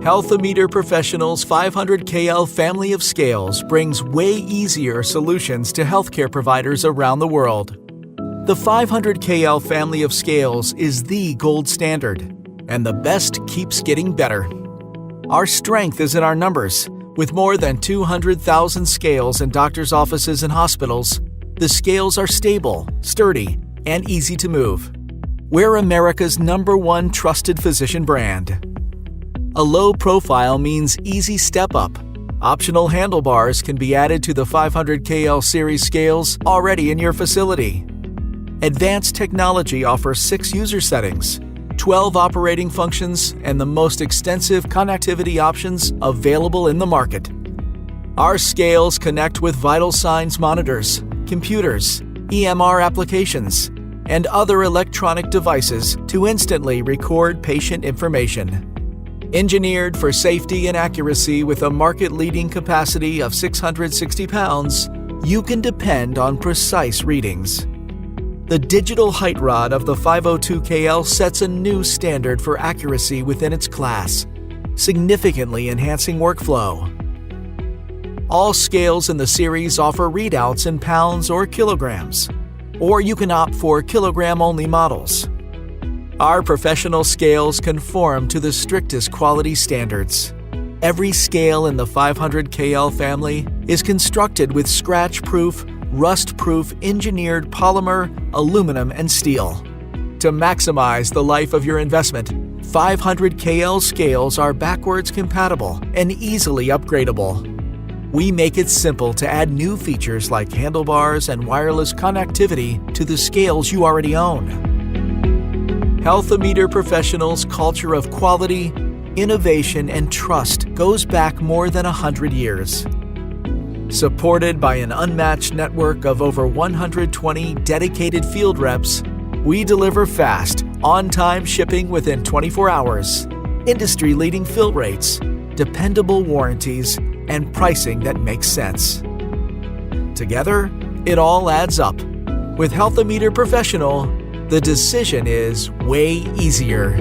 Healthometer Professional's 500KL family of scales brings way easier solutions to healthcare providers around the world. The 500KL family of scales is the gold standard, and the best keeps getting better. Our strength is in our numbers. With more than 200,000 scales in doctors' offices and hospitals, the scales are stable, sturdy, and easy to move. We're America's #1 trusted physician brand. A low profile means easy step up. Optional handlebars can be added to the 500KL series scales already in your facility. Advanced technology offers 6 user settings, 12 operating functions, and the most extensive connectivity options available in the market. Our scales connect with vital signs monitors, computers, EMR applications, and other electronic devices to instantly record patient information. Engineered for safety and accuracy with a market-leading capacity of 660 pounds, you can depend on precise readings. The digital height rod of the 502KL sets a new standard for accuracy within its class, significantly enhancing workflow. All scales in the series offer readouts in pounds or kilograms, or you can opt for kilogram-only models. Our professional scales conform to the strictest quality standards. Every scale in the 500KL family is constructed with scratch-proof, rust-proof engineered polymer, aluminum, and steel. To maximize the life of your investment, 500KL scales are backwards compatible and easily upgradable. We make it simple to add new features like handlebars and wireless connectivity to the scales you already own. Healthometer Professional's culture of quality, innovation, and trust goes back more than 100 years. Supported by an unmatched network of over 120 dedicated field reps, we deliver fast, on-time shipping within 24 hours, industry-leading fill rates, dependable warranties, and pricing that makes sense. Together, it all adds up. With Healthometer Professional, the decision is way easier.